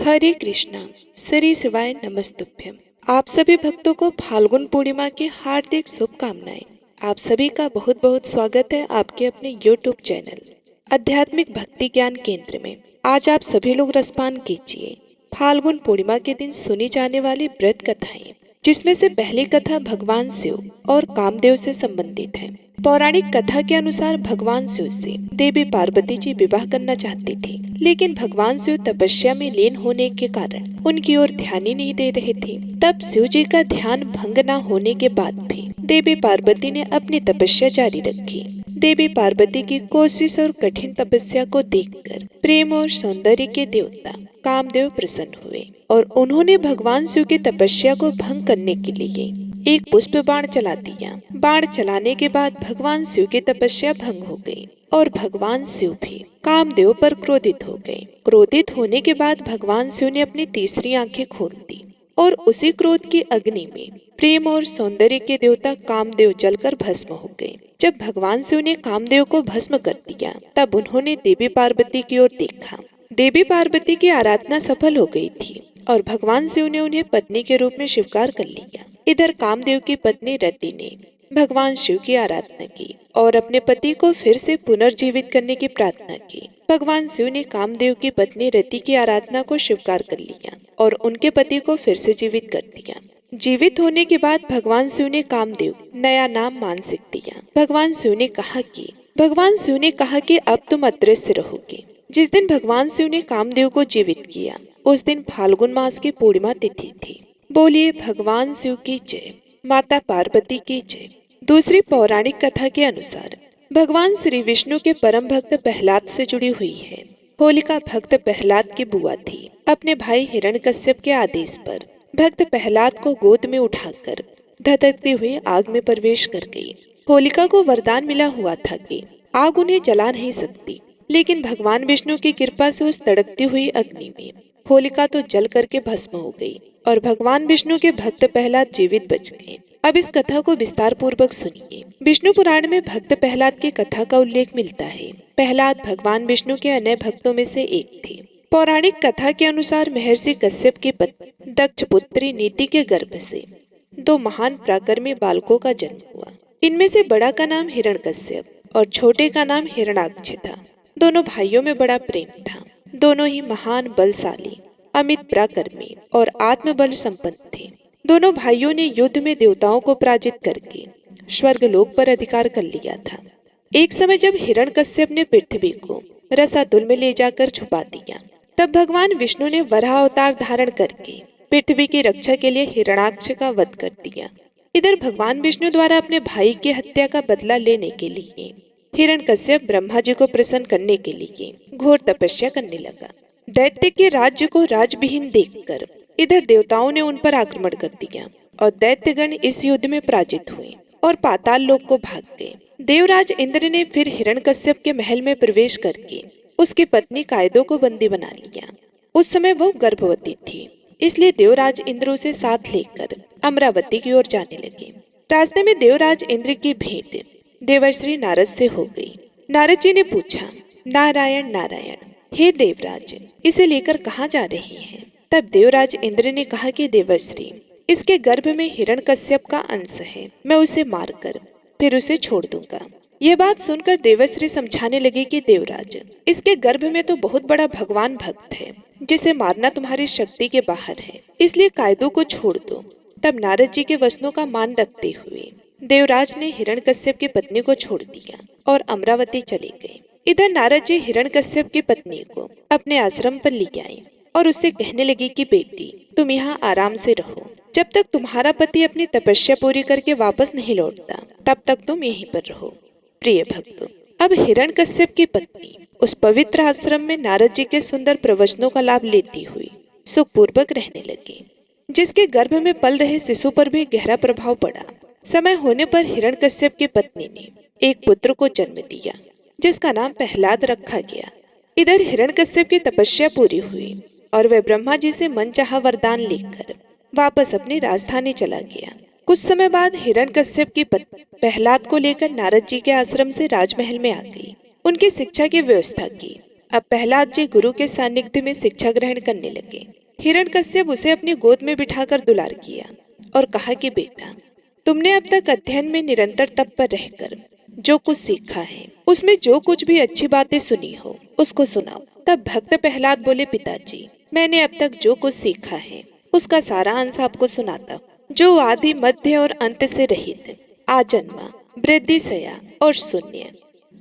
हरे कृष्णा। श्री शिवाय नमस्तुभ्यम। आप सभी भक्तों को फाल्गुन पूर्णिमा की हार्दिक शुभकामनाएं। आप सभी का बहुत बहुत स्वागत है आपके अपने YouTube चैनल आध्यात्मिक भक्ति ज्ञान केंद्र में। आज आप सभी लोग रसपान कीजिए फाल्गुन पूर्णिमा के दिन सुनी जाने वाली व्रत कथाएं, जिसमें से पहली कथा भगवान शिव और कामदेव से संबंधित है। पौराणिक कथा के अनुसार भगवान शिव से देवी पार्वती जी विवाह करना चाहती थी, लेकिन भगवान शिव तपस्या में लीन होने के कारण उनकी ओर ध्यान ही नहीं दे रहे थे। तब शिव जी का ध्यान भंग न होने के बाद भी देवी पार्वती ने अपनी तपस्या जारी रखी। देवी पार्वती की कोशिश और कठिन तपस्या को देखकर प्रेम और सौंदर्य के देवता कामदेव प्रसन्न हुए और उन्होंने भगवान शिव की तपस्या को भंग करने के लिए एक पुष्प बाण चला दिया। बाण चलाने के बाद भगवान शिव की तपस्या भंग हो गई और भगवान शिव भी कामदेव पर क्रोधित हो गए। क्रोधित होने के बाद भगवान शिव ने अपनी तीसरी आंखें खोल दी और उसी क्रोध की अग्नि में प्रेम और सौंदर्य के देवता कामदेव जलकर भस्म हो गए। जब भगवान शिव ने कामदेव को भस्म कर दिया, तब उन्होंने देवी पार्वती की ओर देखा। देवी पार्वती की आराधना सफल हो गई थी और भगवान शिव ने उन्हें पत्नी के रूप में स्वीकार कर लिया। इधर कामदेव की पत्नी रति ने भगवान शिव की आराधना की और अपने पति को फिर से पुनर्जीवित करने की प्रार्थना की। भगवान शिव ने कामदेव की पत्नी रति की आराधना को स्वीकार कर लिया और उनके पति को फिर से जीवित कर दिया। जीवित होने के बाद भगवान शिव ने कामदेव नया नाम मानसिक दिया। भगवान शिव ने कहा कि अब तुम अदृश्य रहोगे। जिस दिन भगवान शिव ने कामदेव को जीवित किया, उस दिन फाल्गुन मास की पूर्णिमा तिथि थी। बोलिए भगवान शिव की जय, माता पार्वती की जय। दूसरी पौराणिक कथा के अनुसार भगवान श्री विष्णु के परम भक्त प्रहलाद से जुड़ी हुई है। होलिका भक्त प्रहलाद की बुआ थी। अपने भाई हिरण्यकश्यप के आदेश पर भक्त प्रहलाद को गोद में उठाकर धधकती हुई आग में प्रवेश कर गई। होलिका को वरदान मिला हुआ था कि आग उन्हें जला नहीं सकती, लेकिन भगवान विष्णु की कृपा से उस तड़कती हुई अग्नि में होलिका तो जल करके भस्म हो गई और भगवान विष्णु के भक्त प्रहलाद जीवित बच गए। अब इस कथा को विस्तार पूर्वक सुनिए। विष्णु पुराण में भक्त प्रहलाद की कथा का उल्लेख मिलता है। प्रहलाद भगवान विष्णु के अन्य भक्तों में से एक थे। पौराणिक कथा के अनुसार महर्षि कश्यप की पत्नी दक्ष पुत्री नीति के गर्भ से दो महान पराक्रमी बालकों का जन्म हुआ। इनमें से बड़ा का नाम हिरण्यकश्यप और छोटे का नाम हिरण्याक्ष था। दोनों भाइयों में बड़ा प्रेम था। दोनों ही महान, बलशाली, अमित पराक्रमी और आत्मबल संपन्न थे। दोनों भाइयों ने युद्ध में देवताओं को पराजित करके स्वर्गलोक पर अधिकार कर लिया था। एक समय जब हिरण्यकश्यप ने पृथ्वी को रसातल में ले जाकर छुपा दिया, तब भगवान विष्णु ने वराह अवतार धारण करके पृथ्वी की रक्षा के लिए हिरण्याक्ष का वध कर दिया। इधर भगवान विष्णु द्वारा अपने भाई की हत्या का बदला लेने के लिए हिरण्यकश्यप ब्रह्मा जी को प्रसन्न करने के लिए घोर तपस्या करने लगा। दैत्य के राज्य को राजविहीन देखकर इधर देवताओं ने उन पर आक्रमण कर दिया और दैत्यगण इस युद्ध में पराजित हुए और पाताल लोक को भाग गए। देवराज इंद्र ने फिर हिरण्यकश्यप के महल में प्रवेश करके उसकी पत्नी कायदो को बंदी बना लिया। उस समय वो गर्भवती थी, इसलिए देवराज इंद्र उसे साथ लेकर अमरावती की ओर जाने लगे। रास्ते में देवराज इंद्र की भेंट देवर्षि नारद से हो गई। नारद जी ने पूछा, नारायण नारायण, हे देवराज, इसे लेकर कहाँ जा रहे हैं? तब देवराज इंद्र ने कहा कि देवर्षि, इसके गर्भ में हिरण्यकश्यप का अंश है। मैं उसे मारकर फिर उसे छोड़ दूंगा। यह बात सुनकर देवर्षि समझाने लगे कि देवराज, इसके गर्भ में तो बहुत बड़ा भगवान भक्त है, जिसे मारना तुम्हारी शक्ति के बाहर है, इसलिए कायदो को छोड़ दो। तब नारद जी के वचनों का मान रखते हुए देवराज ने हिरण्यकश्यप की पत्नी को छोड़ दिया और अमरावती चले गए। इधर नारद जी हिरण्यकश्यप की पत्नी को अपने आश्रम पर ले आए और उससे कहने लगी कि बेटी, तुम यहाँ आराम से रहो। जब तक तुम्हारा पति अपनी तपस्या पूरी करके वापस नहीं लौटता, तब तक तुम यहीं पर रहो। प्रिय भक्तों, अब हिरण्यकश्यप की पत्नी उस पवित्र आश्रम में नारद जी के सुंदर प्रवचनों का लाभ लेती हुई सुखपूर्वक रहने लगी, जिसके गर्भ में पल रहे शिशु पर भी गहरा प्रभाव पड़ा। समय होने पर हिरण्यकश्यप की पत्नी ने एक पुत्र को जन्म दिया, जिसका नाम प्रहलाद रखा गया। इधर हिरण्यकश्यप की तपस्या पूरी हुई और वह ब्रह्मा जी से मनचाहा वरदान लेकर वापस अपनी राजधानी चला गया। कुछ समय बाद हिरण्यकश्यप की पत्नी प्रहलाद को लेकर नारद जी के आश्रम से राजमहल में आ गई। उनकी शिक्षा की व्यवस्था की अब प्रहलाद जी गुरु के सानिध्य में शिक्षा ग्रहण करने लगे। हिरण्यकश्यप उसे अपनी गोद में बिठाकर दुलार किया और कहा कि बेटा, तुमने अब तक अध्ययन में निरंतर तप पर रहकर जो कुछ सीखा है, उसमें जो कुछ भी अच्छी बातें सुनी हो उसको सुनाओ। तब भक्त प्रहलाद बोले, पिताजी, मैंने अब तक जो कुछ सीखा है उसका सारा अंश आपको सुनाता हूँ, जो आदि मध्य और अंत से रहित, आजन्मा, वृद्धिशया और शून्य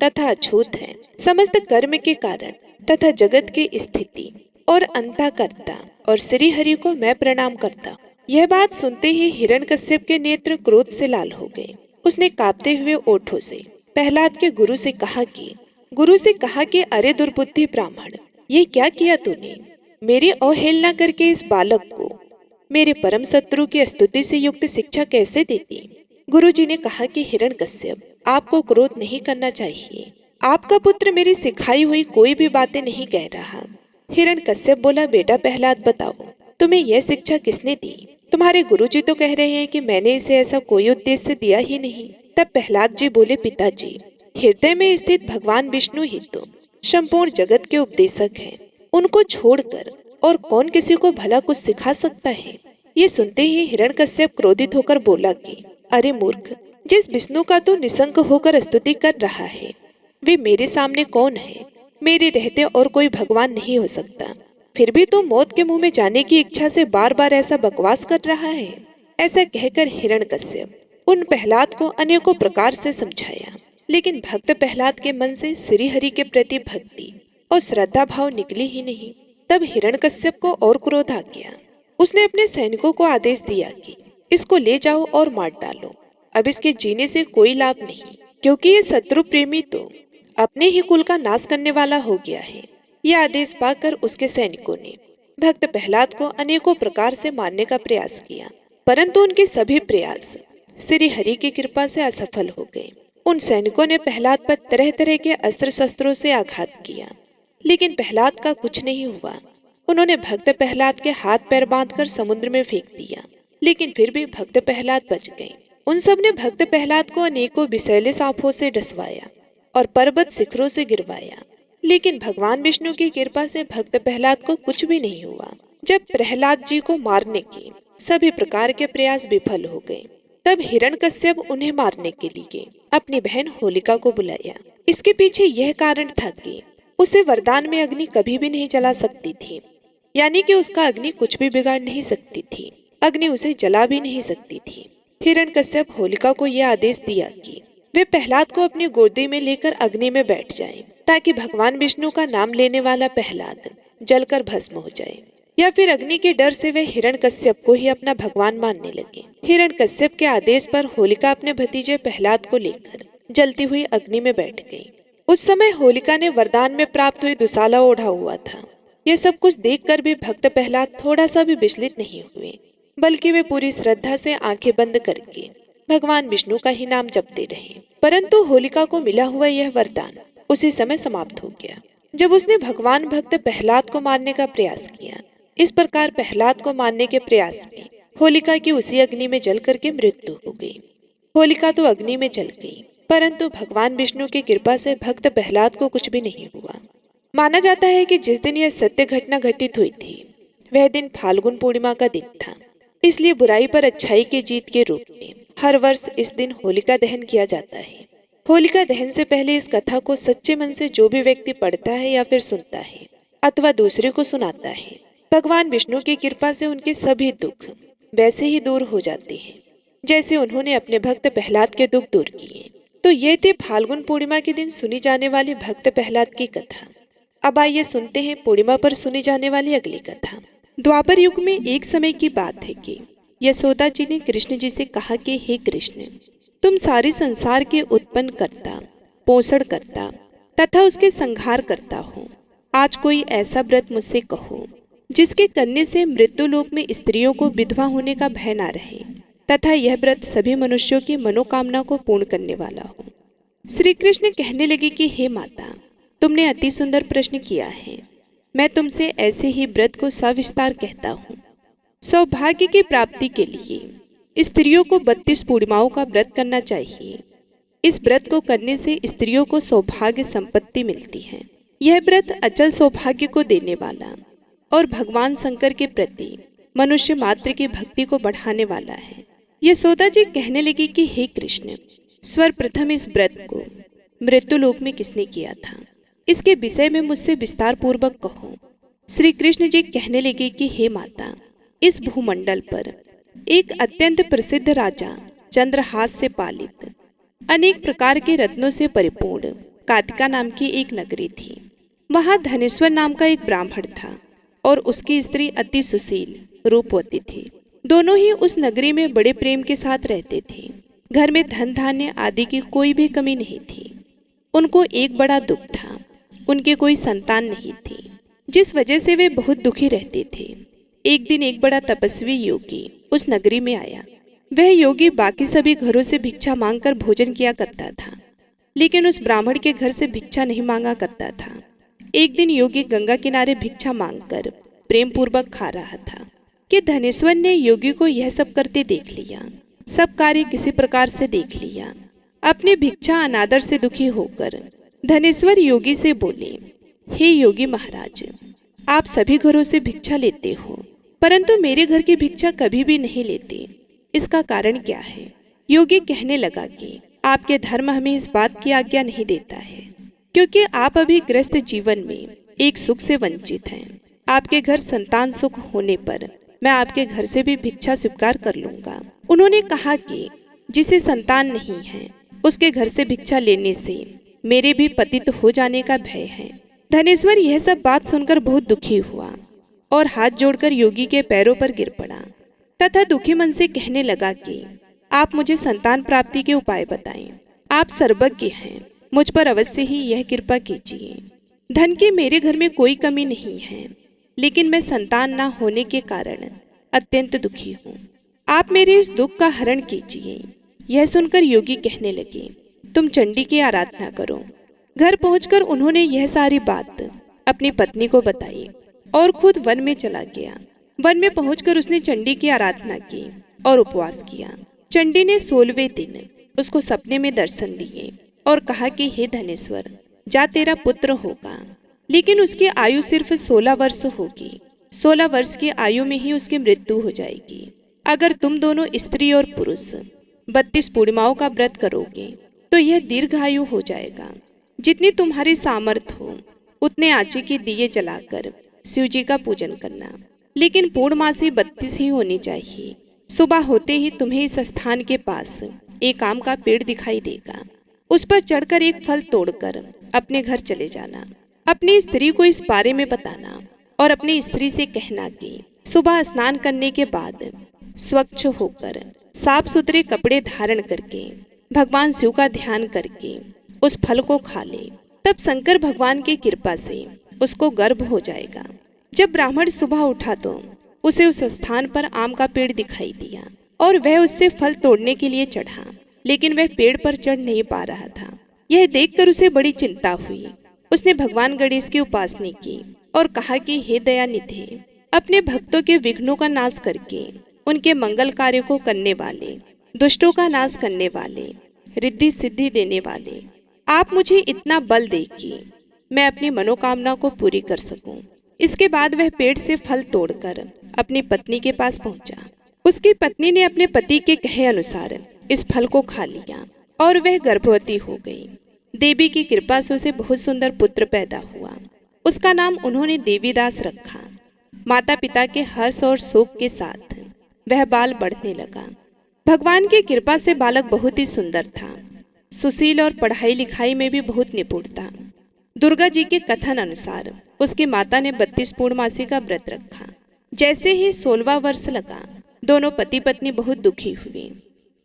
तथा अछूत है, समस्त कर्म के कारण तथा जगत की स्थिति और अंतःकर्ता और श्री हरि को मैं प्रणाम करता हूँ। यह बात सुनते ही हिरण्यकश्यप के नेत्र क्रोध से लाल हो गए। उसने कांपते हुए ओठों से प्रहलाद के गुरु से कहा कि अरे दुर्बुद्धि ब्राह्मण, ये क्या किया तूने? मेरी अवहेलना करके इस बालक को मेरे परम शत्रु की स्तुति से युक्त शिक्षा कैसे देती? गुरुजी ने कहा कि हिरण्यकश्यप, आपको क्रोध नहीं करना चाहिए। आपका पुत्र मेरी सिखाई हुई कोई भी बातें नहीं कह रहा। हिरण्यकश्यप बोला, बेटा प्रहलाद, बताओ तुम्हें यह शिक्षा किसने दी? तुम्हारे गुरुजी तो कह रहे हैं कि मैंने इसे ऐसा कोई उद्देश्य दिया ही नहीं। तब प्रहलाद जी बोले, पिताजी, हृदय में स्थित भगवान विष्णु ही तो संपूर्ण जगत के उपदेशक हैं। उनको छोड़कर और कौन किसी को भला कुछ सिखा सकता है? ये सुनते ही हिरण्यकश्यप क्रोधित होकर बोला कि अरे मूर्ख, जिस विष्णु का तू निशंक होकर स्तुति कर रहा है, वे मेरे सामने कौन है? मेरे रहते और कोई भगवान नहीं हो सकता। फिर भी तू मौत के मुंह में जाने की इच्छा से बार बार ऐसा बकवास कर रहा है। ऐसा कहकर हिरण्यकश्यप उन प्रहलाद को अनेकों प्रकार से समझाया, लेकिन भक्त प्रहलाद के मन से श्री हरि के प्रति भक्ति और श्रद्धा भाव निकली ही नहीं। तब हिरण्यकश्यप को और क्रोध आ गया। उसने अपने सैनिकों को आदेश दिया कि इसको ले जाओ और मार डालो। अब इसके जीने से कोई लाभ नहीं, क्योंकि ये शत्रु प्रेमी तो अपने ही कुल का नाश करने वाला हो गया है। यह आदेश पाकर उसके सैनिकों ने भक्त प्रहलाद को अनेकों प्रकार से मारने का प्रयास किया, परंतु उनके सभी प्रयास श्री हरि की कृपा से असफल हो गए। उन सैनिकों ने प्रहलाद पर तरह तरह के अस्त्र शस्त्रों से आघात किया, लेकिन प्रहलाद का कुछ नहीं हुआ। उन्होंने भक्त प्रहलाद के हाथ पैर बांधकर समुद्र में फेंक दिया, लेकिन फिर भी भक्त प्रहलाद बच गए। उन सब ने भक्त प्रहलाद को अनेकों विषैले सांपों से डसवाया और पर्वत शिखरों से गिरवाया, लेकिन भगवान विष्णु की कृपा से भक्त प्रहलाद को कुछ भी नहीं हुआ। जब प्रहलाद जी को मारने के सभी प्रकार के प्रयास विफल हो गए, तब हिरण्यकश्यप उन्हें मारने के लिए अपनी बहन होलिका को बुलाया। इसके पीछे यह कारण था कि उसे वरदान में अग्नि कभी भी नहीं जला सकती थी, यानी कि उसका अग्नि कुछ भी बिगाड़ नहीं सकती थी, अग्नि उसे जला भी नहीं सकती थी। हिरण्यकश्यप होलिका को यह आदेश दिया कि वे प्रहलाद को अपनी गोदी में लेकर अग्नि में बैठ जाएं, ताकि भगवान विष्णु का नाम लेने वाला प्रहलाद जलकर भस्म हो जाए, या फिर अग्नि के डर से वे हिरण्यकश्यप को ही अपना भगवान मानने लगे। हिरण्यकश्यप के आदेश पर होलिका अपने भतीजे प्रहलाद को लेकर जलती हुई अग्नि में बैठ गई। उस समय होलिका ने वरदान में प्राप्त हुई दुशाला ओढ़ा हुआ था। यह सब कुछ देखकर भी भक्त प्रहलाद थोड़ा सा भी विचलित नहीं हुए, बल्कि वे पूरी श्रद्धा से आंखें बंद करके भगवान विष्णु का ही नाम जपते रहे। परंतु होलिका को मिला हुआ यह वरदान उसी समय समाप्त हो गया, जब उसने भगवान भक्त प्रहलाद को मारने का प्रयास किया। इस प्रकार प्रहलाद को मारने के प्रयास में होलिका की उसी अग्नि में जल करके मृत्यु हो गई। होलिका तो अग्नि में जल गई, परंतु भगवान विष्णु की कृपा से भक्त प्रहलाद को कुछ भी नहीं हुआ। माना जाता है कि जिस दिन यह सत्य घटना घटित हुई थी, वह दिन फाल्गुन पूर्णिमा का दिन था। इसलिए बुराई पर अच्छाई की जीत के रूप में हर वर्ष इस दिन होलिका दहन किया जाता है। होलिका दहन से पहले इस कथा को सच्चे मन से जो भी व्यक्ति पढ़ता है या फिर सुनता है अथवा दूसरे को सुनाता है, भगवान विष्णु की कृपा से उनके सभी दुख वैसे ही दूर हो जाते हैं जैसे उन्होंने अपने भक्त प्रहलाद के दुख दूर किए। तो ये थी फाल्गुन पूर्णिमा के दिन सुनी जाने वाली भक्त प्रहलाद की कथा। अब आइए सुनते हैं पूर्णिमा पर सुनी जाने वाली अगली कथा। द्वापर युग में एक समय की बात है कि यशोदा जी ने कृष्ण जी से कहा कि हे कृष्ण, तुम सारे संसार के उत्पन्न करता, पोषण करता तथा उसके संहार करता हो। आज कोई ऐसा व्रत मुझसे कहो जिसके करने से मृत्यु लोक में स्त्रियों को विधवा होने का भय ना रहे तथा यह व्रत सभी मनुष्यों की मनोकामना को पूर्ण करने वाला हो। श्री कृष्ण कहने लगे कि हे माता, तुमने अति सुंदर प्रश्न किया है। मैं तुमसे ऐसे ही व्रत को सविस्तार कहता हूँ। सौभाग्य की प्राप्ति के लिए स्त्रियों को 32 पूर्णिमाओं का व्रत करना चाहिए। इस व्रत को करने से स्त्रियों को सौभाग्य संपत्ति मिलती है। यह व्रत अचल सौभाग्य को देने वाला और भगवान शंकर के प्रति मनुष्य मात्र की भक्ति को बढ़ाने वाला है। यशोदा जी कहने लगी कि हे कृष्ण, सर्वप्रथम इस व्रत को मृत्युलोक में किसने किया था, इसके विषय में मुझसे विस्तार पूर्वक कहो। श्री कृष्ण जी कहने लगे कि हे माता, इस भूमंडल पर एक अत्यंत प्रसिद्ध राजा चंद्रहास से पालित अनेक प्रकार के रत्नों से परिपूर्ण कातिका नाम की एक नगरी थी। वहां धनेश्वर नाम का एक ब्राह्मण था और उसकी स्त्री अति सुशील रूपवती थी। दोनों ही उस नगरी में बड़े प्रेम के साथ रहते थे। घर में धन धान्य आदि की कोई भी कमी नहीं थी। उनको एक बड़ा दुख था, उनके कोई संतान नहीं थी, जिस वजह से वे बहुत दुखी रहते थे। एक दिन एक बड़ा तपस्वी योगी उस नगरी में आया। वह योगी बाकी सभी घरों से भिक्षा मांगकर भोजन किया करता था, लेकिन उस ब्राह्मण के घर से भिक्षा नहीं मांगा करता था। एक दिन योगी गंगा किनारे भिक्षा मांगकर प्रेम पूर्वक खा रहा था कि धनेश्वर ने योगी को यह सब करते देख लिया। सब कार्य किसी प्रकार से देख लिया। अपने भिक्षा अनादर से दुखी होकर धनेश्वर योगी से बोले, हे योगी महाराज, आप सभी घरों से भिक्षा लेते हो, परंतु मेरे घर की भिक्षा कभी भी नहीं लेते। इसका कारण क्या है? योगी कहने लगा कि आपके धर्म हमें इस बात की आज्ञा नहीं देता है, क्योंकि आप अभी ग्रस्त जीवन में एक सुख से वंचित हैं। आपके घर संतान सुख होने पर मैं आपके घर से भी भिक्षा स्वीकार कर लूंगा। उन्होंने कहा कि जिसे संतान नहीं है उसके घर से भिक्षा लेने से मेरे भी पतित हो जाने का भय है। धनेश्वर यह सब बात सुनकर बहुत दुखी हुआ और हाथ जोड़कर योगी के पैरों पर गिर पड़ा तथा दुखी मन से कहने लगा कि आप मुझे संतान प्राप्ति के उपाय बताएं। आप सर्वज्ञ हैं, मुझ पर अवश्य ही यह कृपा कीजिए। धन की मेरे घर में कोई कमी नहीं है, लेकिन मैं संतान न होने के कारण अत्यंत दुखी हूँ। आप मेरे इस दुख का हरण कीजिए। यह सुनकर योगी कहने लगे, तुम चंडी की आराधना करो। घर पहुंचकर उन्होंने यह सारी बात अपनी पत्नी को बताई और खुद वन में चला गया। वन में पहुंचकर उसने चंडी की आराधना की और उपवास किया। चंडी ने 16वें दिन उसको सपने में दर्शन दिए और कहा कि हे धनेश्वर, जा तेरा पुत्र होगा, लेकिन उसकी आयु सिर्फ 16 वर्ष होगी। 16 वर्ष की आयु में ही उसकी मृत्यु हो जाएगी। अगर तुम दोनों स्त्री और पुरुष 32 पूर्णिमाओं का व्रत करोगे तो यह दीर्घायु हो जाएगा। जितनी तुम्हारी सामर्थ्य हो उतने आँचे के दिए जलाकर शिव जी का पूजन करना, लेकिन पूर्णमासी 32 ही होनी चाहिए। सुबह होते ही तुम्हें इस स्थान के पास एक आम का पेड़ दिखाई देगा। उस पर चढ़कर एक फल तोड़कर अपने घर चले जाना। अपनी स्त्री को इस बारे में बताना और अपनी स्त्री से कहना कि सुबह स्नान करने के बाद स्वच्छ होकर साफ सुथरे कपड़े धारण करके भगवान शिव का ध्यान करके उस फल को खा ले। तब शंकर भगवान की कृपा से उसको गर्भ हो जाएगा। जब ब्राह्मण सुबह उठा तो उसे उस स्थान पर आम का पेड़ दिखाई दिया और वह उससे फल तोड़ने के लिए चढ़ा, लेकिन वह पेड़ पर चढ़ नहीं पा रहा था। यह देखकर उसे बड़ी चिंता हुई। उसने भगवान गणेश की उपासना की और कहा कि हे दयानिधि, अपने भक्तों के विघ्नों का नाश करके उनके मंगल कार्य को करने वाले, दुष्टों का नाश करने वाले, रिद्धि सिद्धि देने वाले, आप मुझे इतना बल दे कि मैं अपनी मनोकामना को पूरी कर सकूं। इसके बाद वह पेड़ से फल तोड़कर अपनी पत्नी के पास पहुंचा। उसकी पत्नी ने अपने पति के कहे अनुसार इस फल को खा लिया और वह गर्भवती हो गई। देवी की कृपा से उसे बहुत सुंदर पुत्र पैदा हुआ। उसका नाम उन्होंने देवीदास रखा। माता पिता के हर्ष और शोक के साथ वह बाल बढ़ने लगा। भगवान की कृपा से बालक बहुत ही सुंदर था, सुशील और पढ़ाई लिखाई में भी बहुत निपुण था। दुर्गा जी के कथन अनुसार उसकी माता ने 32 पूर्णमासी का व्रत रखा। जैसे ही 16वां वर्ष लगा, दोनों पति पत्नी बहुत दुखी हुए,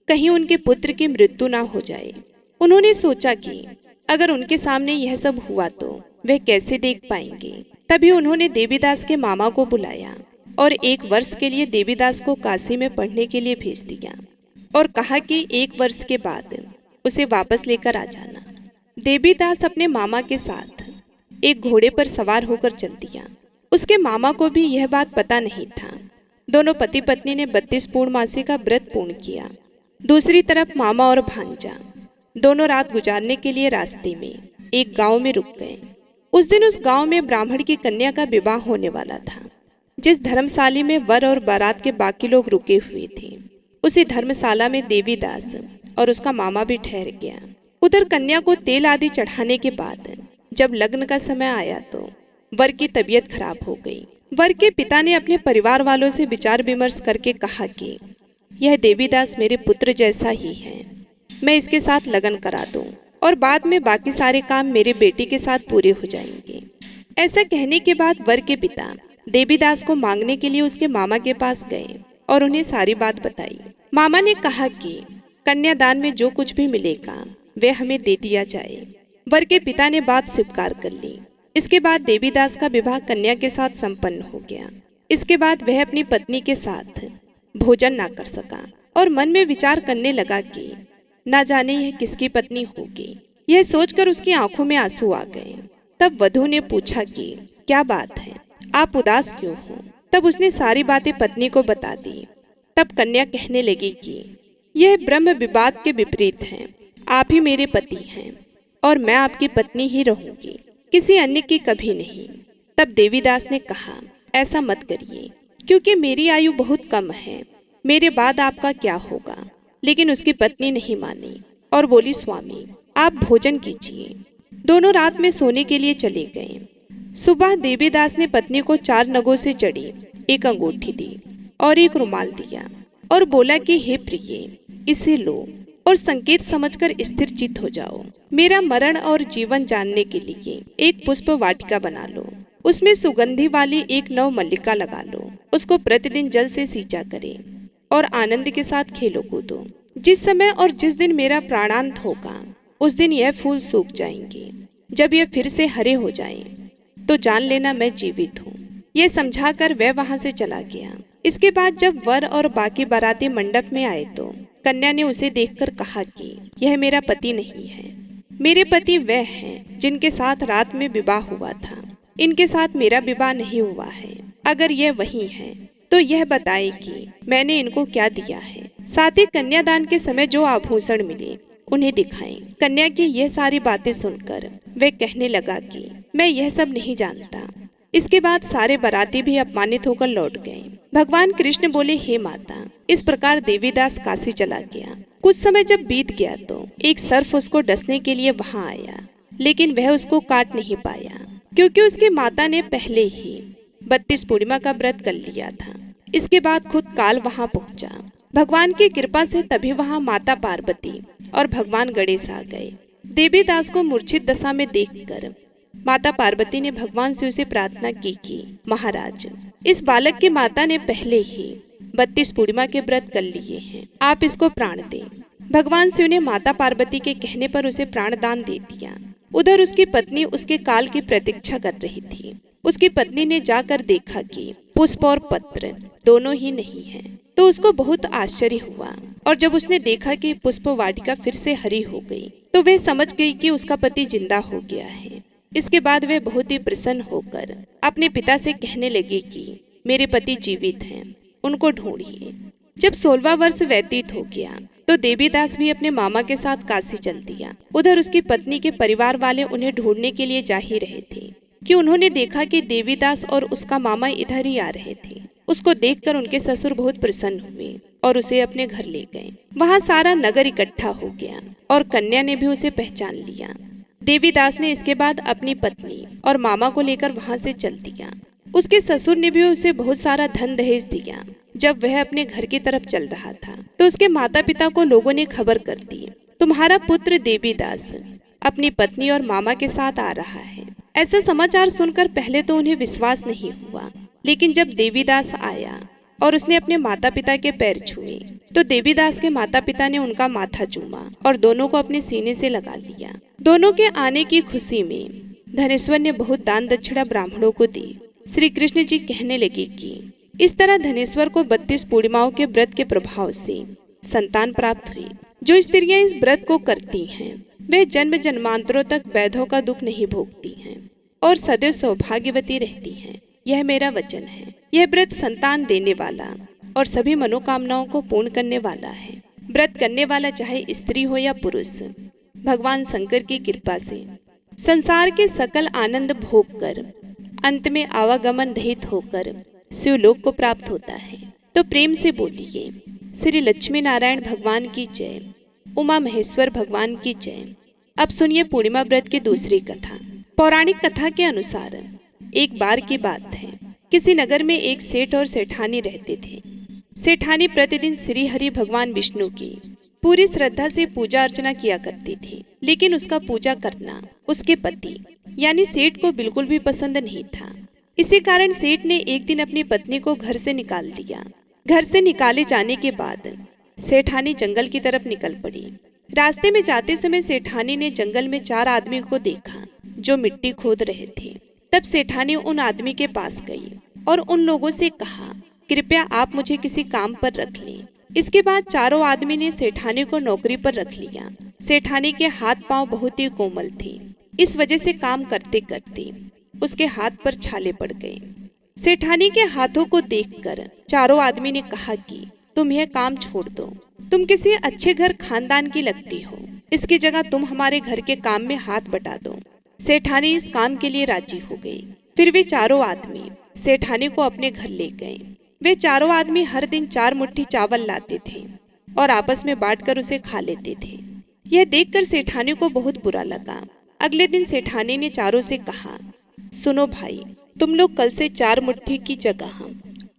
कहीं उनके पुत्र की मृत्यु ना हो जाए। उन्होंने सोचा कि अगर उनके सामने यह सब हुआ तो वह कैसे देख पाएंगे। तभी उन्होंने देवीदास के मामा को बुलाया और 1 वर्ष के लिए देवीदास को काशी में पढ़ने के लिए भेज दिया और कहा कि 1 वर्ष के बाद उसे वापस लेकर आ जाना। देवीदास अपने मामा के साथ एक घोड़े पर सवार होकर चल दिया। उसके मामा को भी यह बात पता नहीं था। दोनों पति पत्नी ने 32 पूर्णमासी का व्रत पूर्ण किया। दूसरी तरफ मामा और भांजा दोनों रात गुजारने के लिए रास्ते में एक गांव में रुक गए। उस दिन उस गांव में ब्राह्मण की कन्या का विवाह होने वाला था। जिस धर्मशाला में वर और बारात के बाकी लोग रुके हुए थे, उसी धर्मशाला में देवीदास और उसका मामा भी ठहर गया। उधर कन्या को तेल आदि चढ़ाने के बाद जब लग्न का समय आया तो वर की तबीयत खराब हो गई। वर के पिता ने अपने परिवार वालों से विचार विमर्श करके कहा कि यह देवीदास मेरे पुत्र जैसा ही है, मैं इसके साथ लगन करा दूं और बाद में बाकी सारे काम मेरे बेटी के साथ पूरे हो जाएंगे। ऐसा कहने के बाद वर के पिता देवीदास को मांगने के लिए उसके मामा के पास गए और उन्हें सारी बात बताई। मामा ने कहा कि कन्यादान में जो कुछ भी मिलेगा वह हमें दे दिया जाए। वर के पिता ने बात स्वीकार कर ली। इसके बाद देवीदास का विवाह कन्या के साथ संपन्न हो गया। इसके बाद वह अपनी पत्नी के साथ भोजन ना कर सका और मन में विचार करने लगा कि ना जाने यह किसकी पत्नी होगी। यह सोचकर उसकी आंखों में आंसू आ गए। तब वधू ने पूछा कि क्या बात है, आप उदास क्यों हो? तब उसने सारी बातें पत्नी को बता दी। तब कन्या कहने लगी कि यह ब्रह्म विवाद के विपरीत है। आप ही मेरे पति हैं और मैं आपकी पत्नी ही रहूंगी, किसी अन्य की कभी नहीं। तब देवीदास ने कहा, ऐसा मत करिए, क्योंकि मेरी आयु बहुत कम है, मेरे बाद आपका क्या होगा। लेकिन उसकी पत्नी नहीं मानी और बोली, स्वामी आप भोजन कीजिए। दोनों रात में सोने के लिए चले गए। सुबह देवीदास ने पत्नी को 4 नगों से जड़ी एक अंगूठी दी और एक रुमाल दिया और बोला कि हे प्रिय, इसे लो और संकेत समझकर स्थिर चित्त हो जाओ। मेरा मरण और जीवन जानने के लिए एक पुष्प वाटिका बना लो, उसमें सुगंधी वाली एक नव मल्लिका लगा लो, उसको प्रतिदिन जल से सींचा करे और आनंद के साथ खेलो कूदो। जिस समय और जिस दिन मेरा प्राणांत होगा उस दिन यह फूल सूख जाएंगे। जब यह फिर से हरे हो जाएं, तो जान लेना मैं जीवित हूँ। यह समझाकर वह वहां से चला गया। इसके बाद जब वर और बाकी बाराती मंडप में आए तो कन्या ने उसे देखकर कहा कि यह मेरा पति नहीं है, मेरे पति वह हैं जिनके साथ रात में विवाह हुआ था। इनके साथ मेरा विवाह नहीं हुआ है। अगर यह वही है तो यह बताए कि मैंने इनको क्या दिया है, साथ ही कन्यादान के समय जो आभूषण मिले उन्हें दिखाएं। कन्या की यह सारी बातें सुनकर वह कहने लगा कि मैं यह सब नहीं जानता। इसके बाद सारे बाराती भी अपमानित होकर लौट गए। भगवान कृष्ण बोले, हे माता, इस प्रकार देवीदास काशी चला गया। कुछ समय जब बीत गया तो एक सर्प उसको डसने के लिए वहां आया, लेकिन वह उसको काट नहीं पाया, क्योंकि उसकी माता ने पहले ही 32 पूर्णिमा का व्रत कर लिया था। इसके बाद खुद काल वहां पहुंचा। भगवान की कृपा से तभी वहां माता पार्वती और भगवान गणेश आ गए। देवीदास को मूर्छित दशा में देखकर माता पार्वती ने भगवान शिव से प्रार्थना की कि महाराज, इस बालक की माता ने पहले ही 32 पूर्णिमा के व्रत कर लिए हैं, आप इसको प्राण दें। भगवान शिव ने माता पार्वती के कहने पर उसे प्राण दान दे दिया। उधर उसकी पत्नी उसके काल की प्रतीक्षा कर रही थी। उसकी पत्नी ने जाकर देखा कि पुष्प और पत्र दोनों ही नहीं हैं, तो उसको बहुत आश्चर्य हुआ। और जब उसने देखा कि पुष्प वाटिका फिर से हरी हो गई तो वह समझ गई कि उसका पति जिंदा हो गया है। इसके बाद वह बहुत ही प्रसन्न होकर अपने पिता से कहने लगी कि मेरे पति जीवित हैं, उनको ढूंढिए। जब 16वां वर्ष व्यतीत हो गया तो देवीदास भी अपने मामा के साथ काशी चल दिया। उधर उसकी पत्नी के परिवार वाले उन्हें ढूंढने के लिए जा ही रहे थे कि उन्होंने देखा कि देवीदास और उसका मामा इधर ही आ रहे थे। उसको देखकर उनके ससुर बहुत प्रसन्न हुए और उसे अपने घर ले गए। वहां सारा नगर इकट्ठा हो गया और कन्या ने भी उसे पहचान लिया। देवीदास ने इसके बाद अपनी पत्नी और मामा को लेकर वहां से चल दिया। उसके ससुर ने भी उसे बहुत सारा धन दहेज दिया। जब वह अपने घर की तरफ चल रहा था तो उसके माता पिता को लोगों ने खबर कर दी, तुम्हारा पुत्र देवीदास अपनी पत्नी और मामा के साथ आ रहा है। ऐसा समाचार सुनकर पहले तो उन्हें विश्वास नहीं हुआ, लेकिन जब देवीदास आया और उसने अपने माता पिता के पैर छुए तो देवीदास के माता पिता ने उनका माथा चूमा और दोनों को अपने सीने से लगा लिया। दोनों के आने की खुशी में धनेश्वर ने बहुत दान दक्षिणा ब्राह्मणों को दी। श्री कृष्ण जी कहने लगे कि इस तरह धनेश्वर को 32 पूर्णिमाओं के व्रत के प्रभाव से संतान प्राप्त हुई। जो स्त्रियां इस व्रत को करती हैं वे जन्म जन्मांतरों तक वैधों का दुख नहीं भोगती हैं और सदैव सौभाग्यवती रहती हैं। यह मेरा वचन है। यह व्रत संतान देने वाला और सभी मनोकामनाओं को पूर्ण करने वाला है। व्रत करने वाला चाहे स्त्री हो या पुरुष, भगवान शंकर की कृपा से संसार के सकल आनंद भोग कर अंत में आवागमन रहित होकर शिवलोक को प्राप्त होता है। तो प्रेम से बोलिए श्री लक्ष्मी नारायण भगवान की जय, उमा महेश्वर भगवान की जय। अब सुनिए पूर्णिमा व्रत की दूसरी कथा। पौराणिक कथा के अनुसार एक बार की बात है, किसी नगर में एक सेठ और सेठानी रहते थे। सेठानी प्रतिदिन श्री हरि भगवान विष्णु की पूरी श्रद्धा से पूजा अर्चना किया करती थी, लेकिन उसका पूजा करना उसके पति यानी सेठ को बिल्कुल भी पसंद नहीं था। इसी कारण सेठ ने एक दिन अपनी पत्नी को घर से निकाल दिया। घर से निकाले जाने के बाद सेठानी जंगल की तरफ निकल पड़ी। रास्ते में जाते समय सेठानी ने जंगल में 4 आदमी को देखा जो मिट्टी खोद रहे थे। तब सेठानी उन आदमी के पास गई और उन लोगों से कहा, कृपया आप मुझे किसी काम पर रख लें। इसके बाद चारों आदमी ने सेठानी को नौकरी पर रख लिया। सेठानी के हाथ पांव बहुत ही कोमल थे, इस वजह से काम करते करते उसके हाथ पर छाले पड़ गए। सेठानी के हाथों को देखकर चारों आदमी ने कहा कि तुम यह काम छोड़ दो, तुम किसी अच्छे घर खानदान की लगती हो, इसकी जगह तुम हमारे घर के काम में हाथ बटा दो। सेठानी इस काम के लिए राजी हो गई। फिर वे चारों आदमी सेठानी को अपने घर ले गए। वे चारों आदमी हर दिन 4 मुट्ठी चावल लाते थे और आपस में बांटकर उसे खा लेते थे। यह देखकर सेठानी को बहुत बुरा लगा। अगले दिन सेठानी ने चारों से कहा, सुनो भाई, तुम लोग कल से 4 मुट्ठी की जगह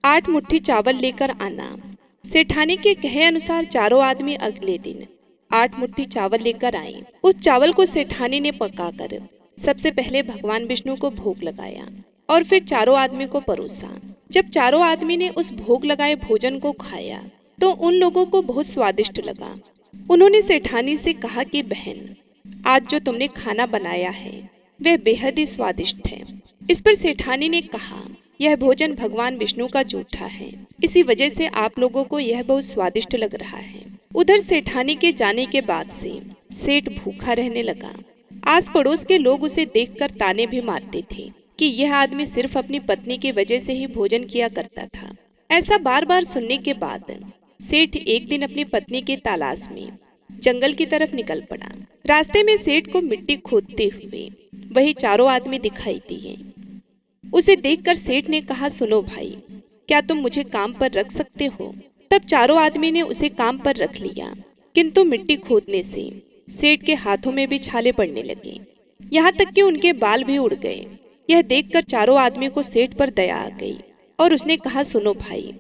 8 मुट्ठी चावल लेकर आना। सेठानी के कहे अनुसार चारों आदमी अगले दिन 8 मुट्ठी चावल लेकर आए। उस चावल को सेठानी ने पकाकर सबसे पहले भगवान विष्णु को भोग लगाया और फिर चारों आदमी को परोसा। जब चारों आदमी ने उस भोग लगाए भोजन को खाया तो उन लोगों को बहुत स्वादिष्ट लगा। उन्होंने सेठानी से कहा कि बहन, आज जो तुमने खाना बनाया है वह बेहद ही स्वादिष्ट है। इस पर सेठानी ने कहा, यह भोजन भगवान विष्णु का जूठा है, इसी वजह से आप लोगों को यह बहुत स्वादिष्ट लग रहा है। उधर सेठानी के जाने के बाद से सेठ भूखा रहने लगा। आस पड़ोस के लोग उसे देखकर ताने भी मारते थे कि यह आदमी सिर्फ अपनी पत्नी की वजह से ही भोजन किया करता था। ऐसा बार बार सुनने के बाद सेठ एक दिन अपनी पत्नी की तलाश में जंगल की तरफ निकल पड़ा। रास्ते में सेठ को मिट्टी खोदते हुए वही चारों आदमी दिखाई दिए। उसे देखकर सेठ ने कहा, सुनो भाई, क्या तुम मुझे काम पर रख सकते हो? तब चारों आदमी ने उसे काम पर रख लिया, किंतु मिट्टी खोदने से सेठ के हाथों में भी छाले पड़ने लगे, यहाँ तक कि उनके बाल भी उड़ गए। यह देखकर चारों आदमी को सेठ पर दया आ गई और उसने कहा, सुनो भाई,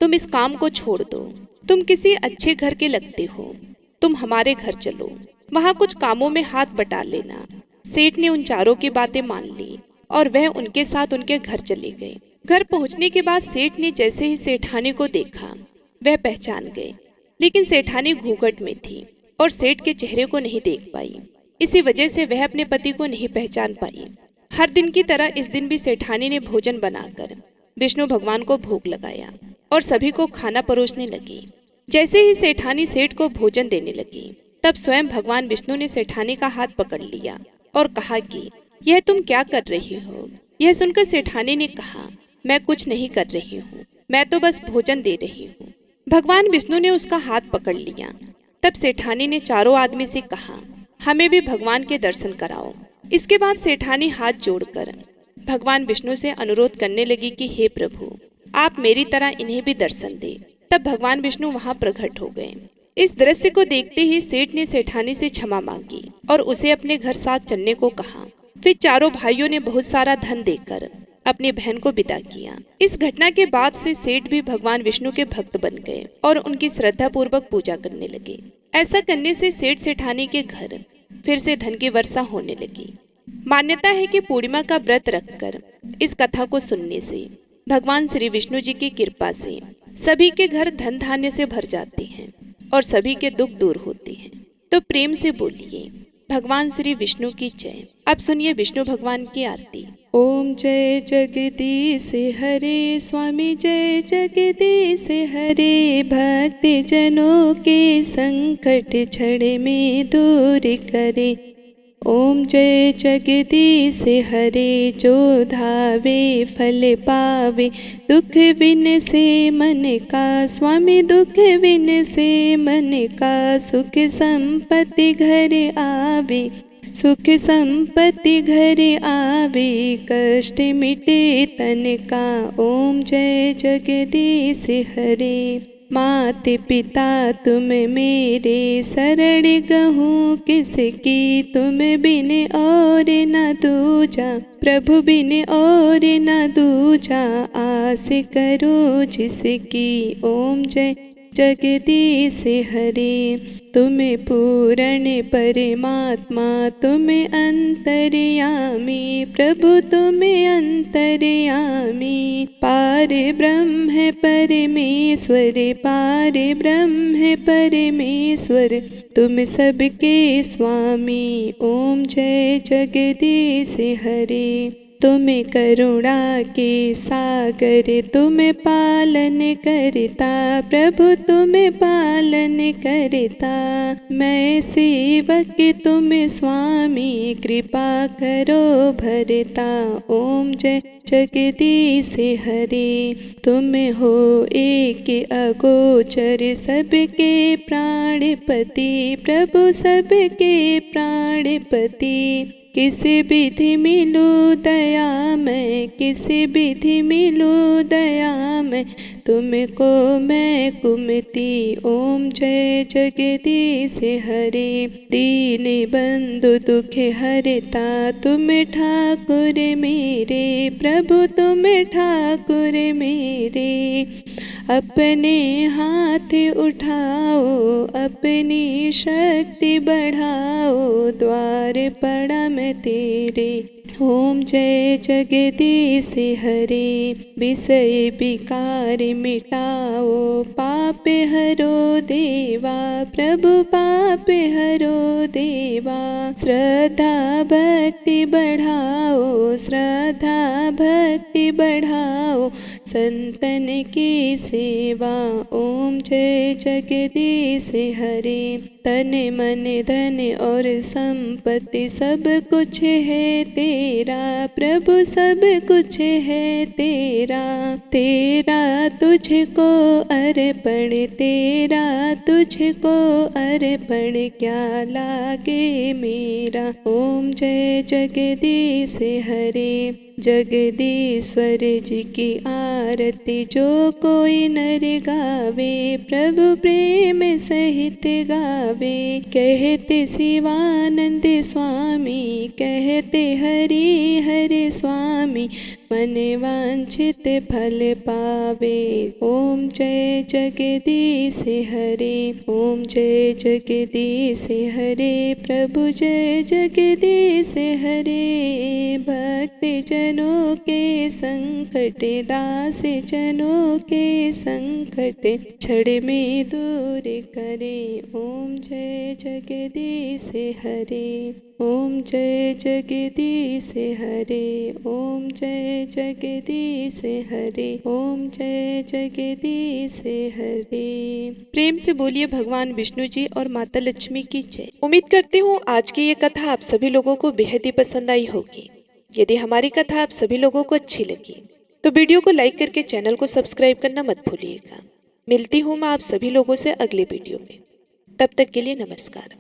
तुम इस काम को छोड़ दो, तुम किसी अच्छे घर के लगते हो, तुम हमारे घर चलो, वहाँ कुछ कामों में हाथ बटा लेना। सेठ ने उन चारों की बातें मान ली और वह उनके साथ उनके घर चले गए। घर पहुँचने के बाद सेठ ने जैसे ही सेठानी को देखा वह पहचान गए, लेकिन सेठानी घूंघट में थी और सेठ के चेहरे को नहीं देख पाई। इसी वजह से वह अपने पति को नहीं पहचान पाई। हर दिन की तरह इस दिन भी सेठानी ने भोजन बनाकर विष्णु भगवान को भोग लगाया और सभी को खाना परोसने लगी। जैसे ही सेठानी सेठ को भोजन देने लगी, तब स्वयं भगवान विष्णु ने सेठानी का हाथ पकड़ लिया और कहा कि यह तुम क्या कर रही हो? यह सुनकर सेठानी ने कहा, मैं कुछ नहीं कर रही हूँ, मैं तो बस भोजन दे रही हूँ। भगवान विष्णु ने उसका हाथ पकड़ लिया। तब सेठानी ने चारों आदमी से कहा, हमें भी भगवान के दर्शन कराओ। इसके बाद सेठानी हाथ जोड़कर भगवान विष्णु से अनुरोध करने लगी कि हे प्रभु, आप मेरी तरह इन्हें भी दर्शन दे। तब भगवान विष्णु वहां प्रकट हो गए। इस दृश्य को देखते ही सेठ ने सेठानी से क्षमा मांगी और उसे अपने घर साथ चलने को कहा। फिर चारों भाइयों ने बहुत सारा धन देकर अपनी बहन को विदा किया। इस घटना के बाद से सेठ भी भगवान विष्णु के भक्त बन गए और उनकी श्रद्धा पूर्वक पूजा करने लगे। ऐसा करने से सेठ सेठानी के घर फिर से धन की वर्षा होने लगी। मान्यता है कि पूर्णिमा का व्रत रखकर इस कथा को सुनने से भगवान श्री विष्णु जी की कृपा से सभी के घर धन धान्य से भर जाते हैं और सभी के दुख दूर होते हैं। तो प्रेम से बोलिए भगवान श्री विष्णु की जय। अब सुनिए विष्णु भगवान की आरती। ओम जय जगदीश हरे स्वामी, जय जगदीश हरे, भक्ति जनों के संकट छड़ में दूर करे। ओम जय जगदीश हरे, जो धावे फल पावे, दुख बिन से मन का स्वामी, दुख बिन से मन का सुख संपत्ति घर आवे। सुख संपत्ति घर आवे, कष्ट मिटे तन का। ओम जय जगदीश हरे। माते पिता तुम मेरे, शरण गहूँ किसकी। तुम बिन और न दूजा, प्रभु बिन और न दूजा। आस करो जिसकी। ओम जय जगदीश हरे। तुम पूर्ण परमात्मा, तुम अंतर्यामी। प्रभु तुम अंतर्यामी। पार ब्रह्म है परमेश्वर, पार ब्रह्म है परमेश्वर। तुम सबके स्वामी। ओम जय जगदीश हरे। तुम करुणा के सागर, तुम पालन करता। प्रभु तुम पालन करता। मैं सेवक तुम स्वामी, कृपा करो भरता। ओम जय जगदीश हरे। तुम हो एक अगोचर, सबके प्राणपति। प्रभु सबके प्राणपति। किस विधि मिलूं दया मैं, किस विधि मिलूं दया मैं। तुमको मैं कुमति। ओम जय जगदीश हरे। दीन बंधु दुख हरता, तुम ठाकुर मेरे। प्रभु तुम ठाकुर मेरे। अपने हाथ उठाओ, अपनी शक्ति बढ़ाओ। द्वार पड़ा मैं तेरे। ओम जय जगदीश हरे। विषय विकार मिटाओ, पाप हरो देवा। प्रभु पाप हरो देवा। श्रद्धा भक्ति बढ़ाओ, श्रद्धा भक्ति बढ़ाओ। संतन की सेवा। ओम जय जगदीश हरे। तन मन धन और संपत्ति सब कुछ है तेरा। प्रभु सब कुछ है तेरा। तेरा तुझको अर्पण, तेरा तुझको अर्पण। क्या लागे मेरा। ओम जय जगदीश हरे। जगदीश्वर जी की आरती जो कोई नर गावे। प्रभु प्रेम सहित गावे। कहते शिवानंद स्वामी, कहते हरि हरि स्वामी। मन वांछित फल पावे। ओम जय जगदीश हरे। ओम जय जगदीश हरे। प्रभु जय जगदीश हरे। भक्त जनों के संकट, दास जनों के संकट। क्षण में दूर करे। ओम जय जगदीश हरे। ओम जय जगदीश हरे। ओम जय जगदीश हरे। ओम जय जगदीश हरे। प्रेम से बोलिए भगवान विष्णु जी और माता लक्ष्मी की जय। उम्मीद करती हूँ आज की ये कथा आप सभी लोगों को बेहद ही पसंद आई होगी। यदि हमारी कथा आप सभी लोगों को अच्छी लगी तो वीडियो को लाइक करके चैनल को सब्सक्राइब करना मत भूलिएगा। मिलती हूँ मैं आप सभी लोगों से अगले वीडियो में। तब तक के लिए नमस्कार।